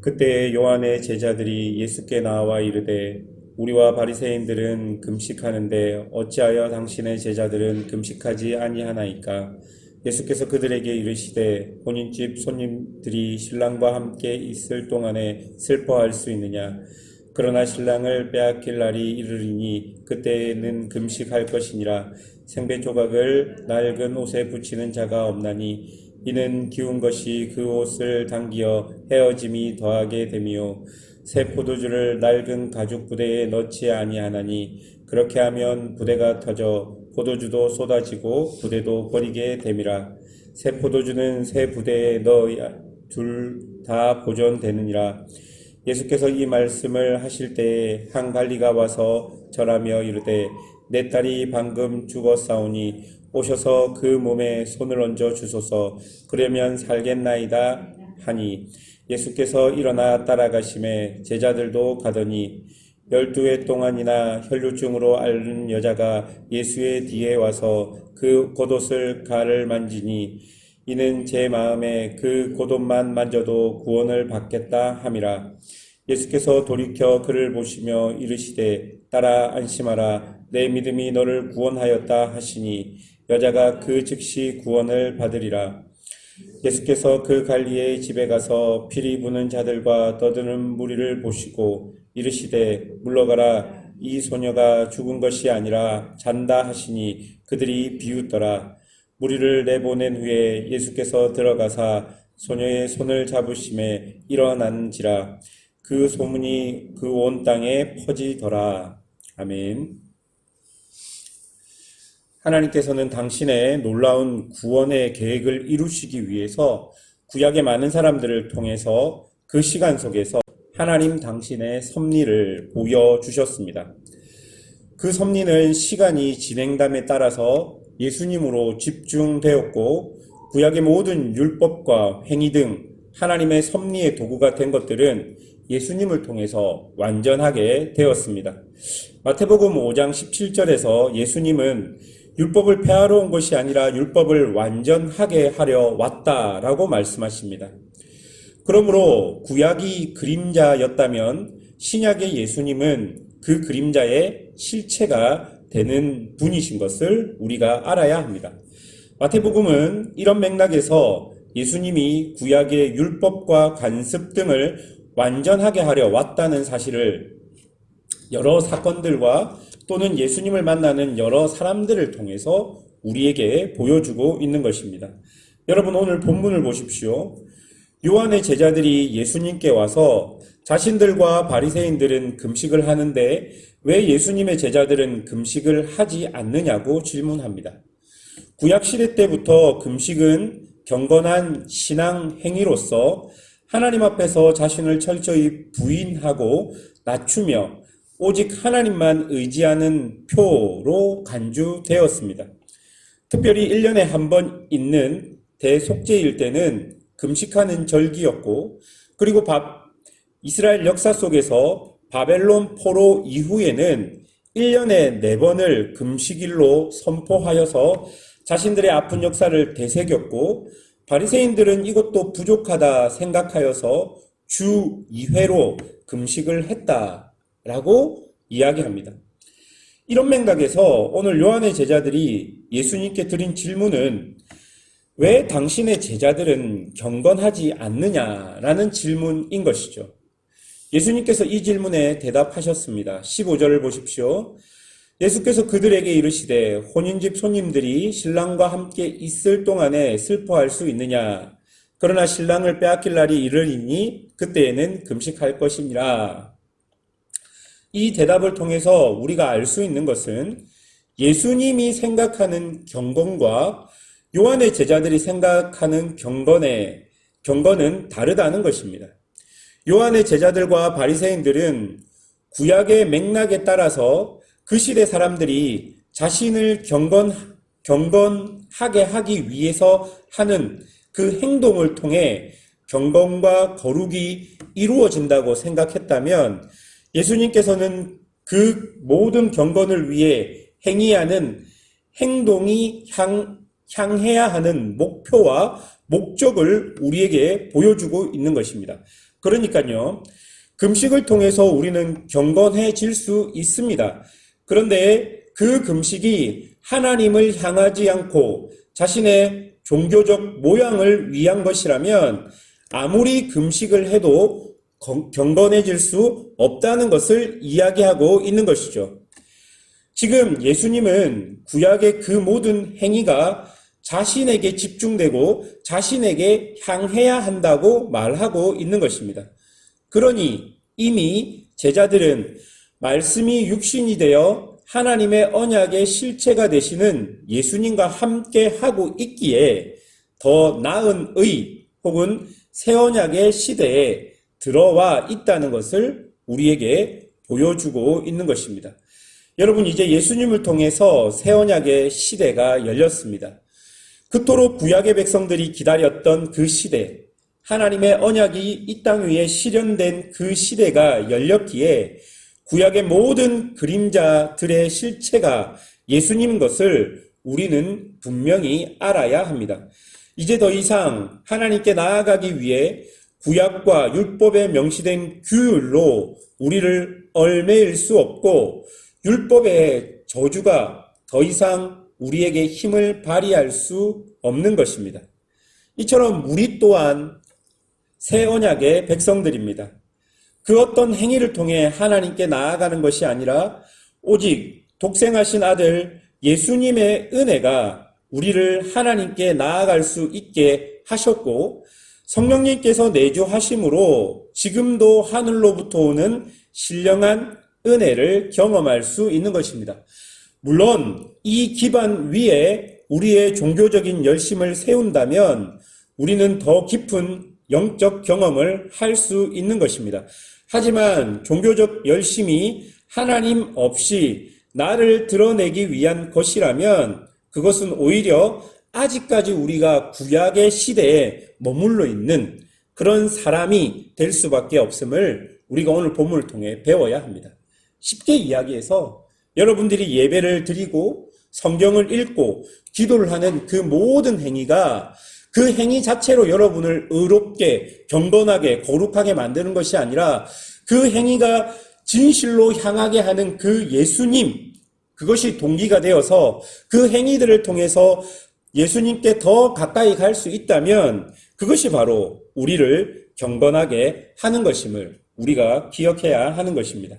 그때 요한의 제자들이 예수께 나와 이르되 우리와 바리새인들은 금식하는데 어찌하여 당신의 제자들은 금식하지 아니하나이까? 예수께서 그들에게 이르시되 혼인집 손님들이 신랑과 함께 있을 동안에 슬퍼할 수 있느냐? 그러나 신랑을 빼앗길 날이 이르리니 그때에는 금식할 것이니라. 생배 조각을 낡은 옷에 붙이는 자가 없나니 이는 기운 것이 그 옷을 당기어 헤어짐이 더하게 됨이요 새 포도주를 낡은 가죽 부대에 넣지 아니하나니 그렇게 하면 부대가 터져 포도주도 쏟아지고 부대도 버리게 됨이라. 새 포도주는 새 부대에 넣어야 둘 다 보존되느니라. 예수께서 이 말씀을 하실 때에 한 관리가 와서 절하며 이르되 내 딸이 방금 죽었사오니 오셔서 그 몸에 손을 얹어 주소서. 그러면 살겠나이다 하니 예수께서 일어나 따라가심에 제자들도 가더니 12해 동안이나 혈루증으로 앓는 여자가 예수의 뒤에 와서 그 겉옷을 가를 만지니 이는 제 마음에 그 겉옷만 만져도 구원을 받겠다 함이라. 예수께서 돌이켜 그를 보시며 이르시되 딸아 안심하라 내 믿음이 너를 구원하였다 하시니 여자가 그 즉시 구원을 받으리라. 예수께서 그 갈리의 집에 가서 피리 부는 자들과 떠드는 무리를 보시고 이르시되 물러가라 이 소녀가 죽은 것이 아니라 잔다 하시니 그들이 비웃더라. 무리를 내보낸 후에 예수께서 들어가사 소녀의 손을 잡으심에 일어난지라. 그 소문이 그 온 땅에 퍼지더라. 아멘. 하나님께서는 당신의 놀라운 구원의 계획을 이루시기 위해서 구약의 많은 사람들을 통해서 그 시간 속에서 하나님 당신의 섭리를 보여주셨습니다. 그 섭리는 시간이 진행됨에 따라서 예수님으로 집중되었고 구약의 모든 율법과 행위 등 하나님의 섭리의 도구가 된 것들은 예수님을 통해서 완전하게 되었습니다. 마태복음 5장 17절에서 예수님은 율법을 폐하러 온 것이 아니라 율법을 완전하게 하려 왔다라고 말씀하십니다. 그러므로 구약이 그림자였다면 신약의 예수님은 그 그림자의 실체가 되는 분이신 것을 우리가 알아야 합니다. 마태복음은 이런 맥락에서 예수님이 구약의 율법과 관습 등을 완전하게 하려 왔다는 사실을 여러 사건들과 또는 예수님을 만나는 여러 사람들을 통해서 우리에게 보여주고 있는 것입니다. 여러분 오늘 본문을 보십시오. 요한의 제자들이 예수님께 와서 자신들과 바리새인들은 금식을 하는데 왜 예수님의 제자들은 금식을 하지 않느냐고 질문합니다. 구약시대 때부터 금식은 경건한 신앙 행위로서 하나님 앞에서 자신을 철저히 부인하고 낮추며 오직 하나님만 의지하는 표로 간주되었습니다. 특별히 1년에 한 번 있는 대속죄일 때는 금식하는 절기였고 그리고 이스라엘 역사 속에서 바벨론 포로 이후에는 1년에 4번을 금식일로 선포하여서 자신들의 아픈 역사를 되새겼고 바리새인들은 이것도 부족하다 생각하여서 주 2회로 금식을 했다라고 이야기합니다. 이런 맥락에서 오늘 요한의 제자들이 예수님께 드린 질문은 왜 당신의 제자들은 경건하지 않느냐라는 질문인 것이죠. 예수님께서 이 질문에 대답하셨습니다. 15절을 보십시오. 예수께서 그들에게 이르시되 혼인집 손님들이 신랑과 함께 있을 동안에 슬퍼할 수 있느냐? 그러나 신랑을 빼앗길 날이 이르리니 그때에는 금식할 것이니라. 이 대답을 통해서 우리가 알 수 있는 것은 예수님이 생각하는 경건과 요한의 제자들이 생각하는 경건은 다르다는 것입니다. 요한의 제자들과 바리새인들은 구약의 맥락에 따라서 그 시대 사람들이 자신을 경건하게 하기 위해서 하는 그 행동을 통해 경건과 거룩이 이루어진다고 생각했다면 예수님께서는 그 모든 경건을 위해 행위하는 행동이 향해야 하는 목표와 목적을 우리에게 보여주고 있는 것입니다. 그러니까요, 금식을 통해서 우리는 경건해질 수 있습니다. 그런데 그 금식이 하나님을 향하지 않고 자신의 종교적 모양을 위한 것이라면 아무리 금식을 해도 경건해질 수 없다는 것을 이야기하고 있는 것이죠. 지금 예수님은 구약의 그 모든 행위가 자신에게 집중되고 자신에게 향해야 한다고 말하고 있는 것입니다. 그러니 이미 제자들은 말씀이 육신이 되어 하나님의 언약의 실체가 되시는 예수님과 함께 하고 있기에 더 나은 의 혹은 새 언약의 시대에 들어와 있다는 것을 우리에게 보여주고 있는 것입니다. 여러분, 이제 예수님을 통해서 새 언약의 시대가 열렸습니다. 그토록 구약의 백성들이 기다렸던 그 시대, 하나님의 언약이 이 땅 위에 실현된 그 시대가 열렸기에 구약의 모든 그림자들의 실체가 예수님인 것을 우리는 분명히 알아야 합니다. 이제 더 이상 하나님께 나아가기 위해 구약과 율법에 명시된 규율로 우리를 얽매일 수 없고 율법의 저주가 더 이상 우리에게 힘을 발휘할 수 없는 것입니다. 이처럼 우리 또한 새 언약의 백성들입니다. 그 어떤 행위를 통해 하나님께 나아가는 것이 아니라 오직 독생하신 아들 예수님의 은혜가 우리를 하나님께 나아갈 수 있게 하셨고 성령님께서 내주하심으로 지금도 하늘로부터 오는 신령한 은혜를 경험할 수 있는 것입니다. 물론 이 기반 위에 우리의 종교적인 열심을 세운다면 우리는 더 깊은 영적 경험을 할 수 있는 것입니다. 하지만 종교적 열심이 하나님 없이 나를 드러내기 위한 것이라면 그것은 오히려 아직까지 우리가 구약의 시대에 머물러 있는 그런 사람이 될 수밖에 없음을 우리가 오늘 본문을 통해 배워야 합니다. 쉽게 이야기해서 여러분들이 예배를 드리고 성경을 읽고 기도를 하는 그 모든 행위가 그 행위 자체로 여러분을 의롭게, 경건하게, 거룩하게 만드는 것이 아니라 그 행위가 진실로 향하게 하는 그 예수님, 그것이 동기가 되어서 그 행위들을 통해서 예수님께 더 가까이 갈 수 있다면 그것이 바로 우리를 경건하게 하는 것임을 우리가 기억해야 하는 것입니다.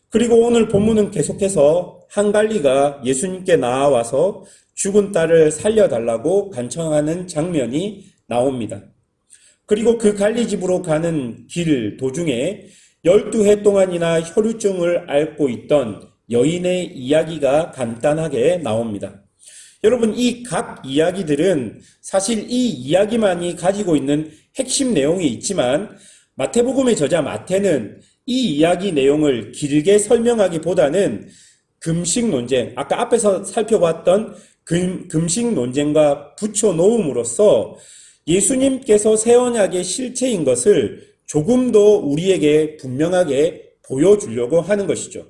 그리고 오늘 본문은 계속해서 한갈리가 예수님께 나와서 죽은 딸을 살려달라고 간청하는 장면이 나옵니다. 그리고 그 갈리집으로 가는 길 도중에 12해 동안이나 혈루증을 앓고 있던 여인의 이야기가 간단하게 나옵니다. 여러분, 이 각 이야기들은 사실 이 이야기만이 가지고 있는 핵심 내용이 있지만 마태복음의 저자 마태는 이 이야기 내용을 길게 설명하기보다는 금식 논쟁, 아까 앞에서 살펴봤던 금식 논쟁과 붙여놓음으로써 예수님께서 새 언약의 실체인 것을 조금 더 우리에게 분명하게 보여주려고 하는 것이죠.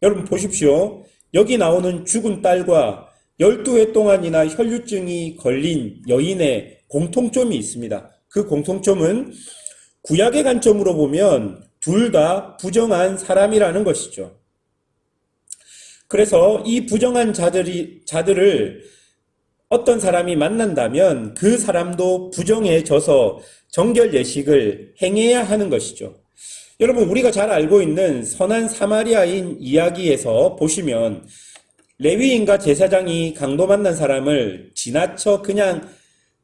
여러분 보십시오. 여기 나오는 죽은 딸과 12해 동안이나 혈루증이 걸린 여인의 공통점이 있습니다. 그 공통점은 구약의 관점으로 보면 둘 다 부정한 사람이라는 것이죠. 그래서 이 부정한 자들을 어떤 사람이 만난다면 그 사람도 부정해져서 정결 예식을 행해야 하는 것이죠. 여러분, 우리가 잘 알고 있는 선한 사마리아인 이야기에서 보시면 레위인과 제사장이 강도 만난 사람을 지나쳐 그냥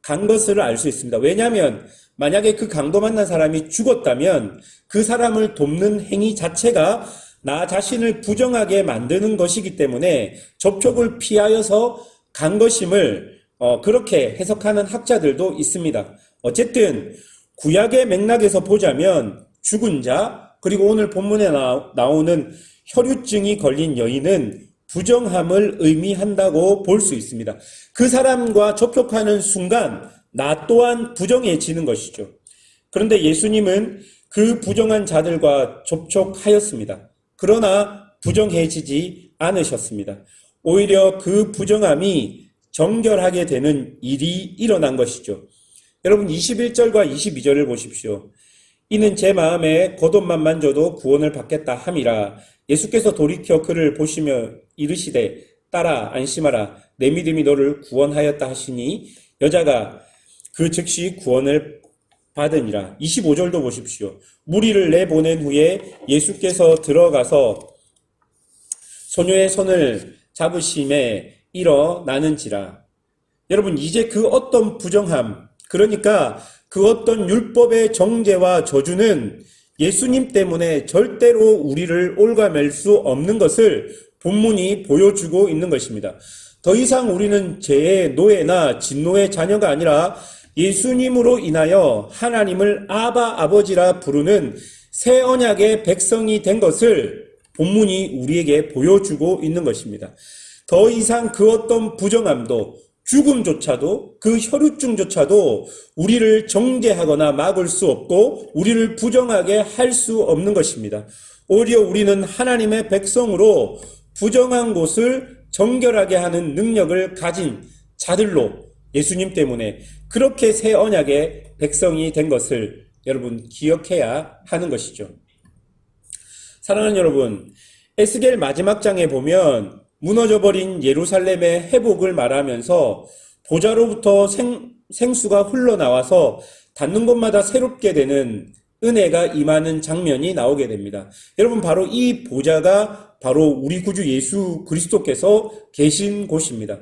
간 것을 알 수 있습니다. 왜냐하면 만약에 그 강도 만난 사람이 죽었다면 그 사람을 돕는 행위 자체가 나 자신을 부정하게 만드는 것이기 때문에 접촉을 피하여서 간 것임을 그렇게 해석하는 학자들도 있습니다. 어쨌든 구약의 맥락에서 보자면 죽은 자, 그리고 오늘 본문에 나오는 혈루증이 걸린 여인은 부정함을 의미한다고 볼 수 있습니다. 그 사람과 접촉하는 순간 나 또한 부정해지는 것이죠. 그런데 예수님은 그 부정한 자들과 접촉하였습니다. 그러나 부정해지지 않으셨습니다. 오히려 그 부정함이 정결하게 되는 일이 일어난 것이죠. 여러분 21절과 22절을 보십시오. 이는 제 마음에 겉옷만 만져도 구원을 받겠다 함이라. 예수께서 돌이켜 그를 보시며 이르시되 딸아 안심하라 내 믿음이 너를 구원하였다 하시니 여자가 그 즉시 구원을 받으니라. 25절도 보십시오. 무리를 내보낸 후에 예수께서 들어가서 소녀의 손을 잡으심에 일어나는지라. 여러분, 이제 그 어떤 부정함, 그러니까 그 어떤 율법의 정죄와 저주는 예수님 때문에 절대로 우리를 올가맬 수 없는 것을 본문이 보여주고 있는 것입니다. 더 이상 우리는 죄의 노예나 진노의 자녀가 아니라 예수님으로 인하여 하나님을 아바 아버지라 부르는 새 언약의 백성이 된 것을 본문이 우리에게 보여주고 있는 것입니다. 더 이상 그 어떤 부정함도 죽음조차도 그 혈루증조차도 우리를 정죄하거나 막을 수 없고 우리를 부정하게 할 수 없는 것입니다. 오히려 우리는 하나님의 백성으로 부정한 곳을 정결하게 하는 능력을 가진 자들로 예수님 때문에 그렇게 새 언약의 백성이 된 것을 여러분 기억해야 하는 것이죠. 사랑하는 여러분, 에스겔 마지막 장에 보면 무너져버린 예루살렘의 회복을 말하면서 보좌로부터 생수가 흘러나와서 닿는 곳마다 새롭게 되는 은혜가 임하는 장면이 나오게 됩니다. 여러분, 바로 이 보좌가 바로 우리 구주 예수 그리스도께서 계신 곳입니다.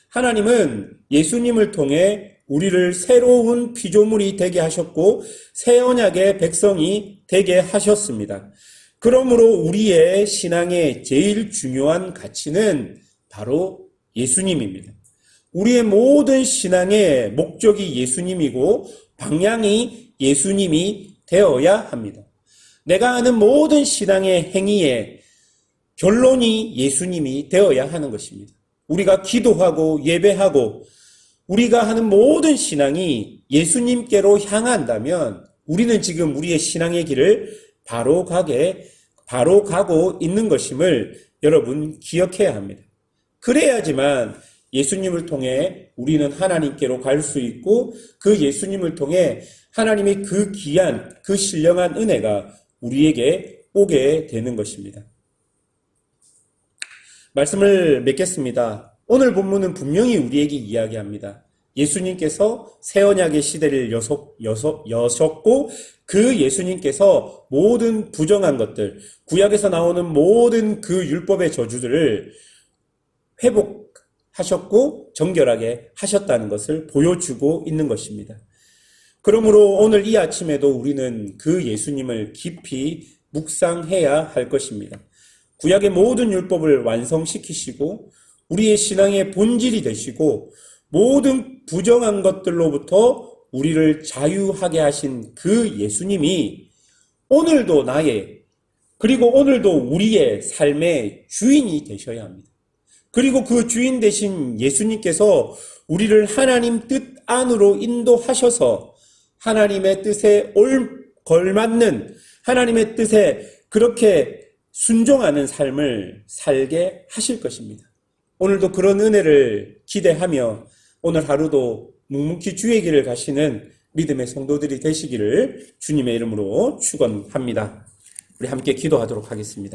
하나님은 예수님을 통해 우리를 새로운 피조물이 되게 하셨고 새 언약의 백성이 되게 하셨습니다. 그러므로 우리의 신앙의 제일 중요한 가치는 바로 예수님입니다. 우리의 모든 신앙의 목적이 예수님이고 방향이 예수님이 되어야 합니다. 내가 하는 모든 신앙의 행위의 결론이 예수님이 되어야 하는 것입니다. 우리가 기도하고 예배하고 우리가 하는 모든 신앙이 예수님께로 향한다면 우리는 지금 우리의 신앙의 길을 바로 가고 있는 것임을 여러분 기억해야 합니다. 그래야지만 예수님을 통해 우리는 하나님께로 갈 수 있고 그 예수님을 통해 하나님의 그 귀한, 그 신령한 은혜가 우리에게 오게 되는 것입니다. 말씀을 맺겠습니다. 오늘 본문은 분명히 우리에게 이야기합니다. 예수님께서 새 언약의 시대를 여셨고 그 예수님께서 모든 부정한 것들, 구약에서 나오는 모든 그 율법의 저주들을 회복하셨고 정결하게 하셨다는 것을 보여주고 있는 것입니다. 그러므로 오늘 이 아침에도 우리는 그 예수님을 깊이 묵상해야 할 것입니다. 구약의 모든 율법을 완성시키시고 우리의 신앙의 본질이 되시고 모든 부정한 것들로부터 우리를 자유하게 하신 그 예수님이 오늘도 나의 그리고 오늘도 우리의 삶의 주인이 되셔야 합니다. 그리고 그 주인 되신 예수님께서 우리를 하나님 뜻 안으로 인도하셔서 하나님의 뜻에 걸맞는 하나님의 뜻에 그렇게 순종하는 삶을 살게 하실 것입니다. 오늘도 그런 은혜를 기대하며 오늘 하루도 묵묵히 주의 길을 가시는 믿음의 성도들이 되시기를 주님의 이름으로 축원합니다. 우리 함께 기도하도록 하겠습니다.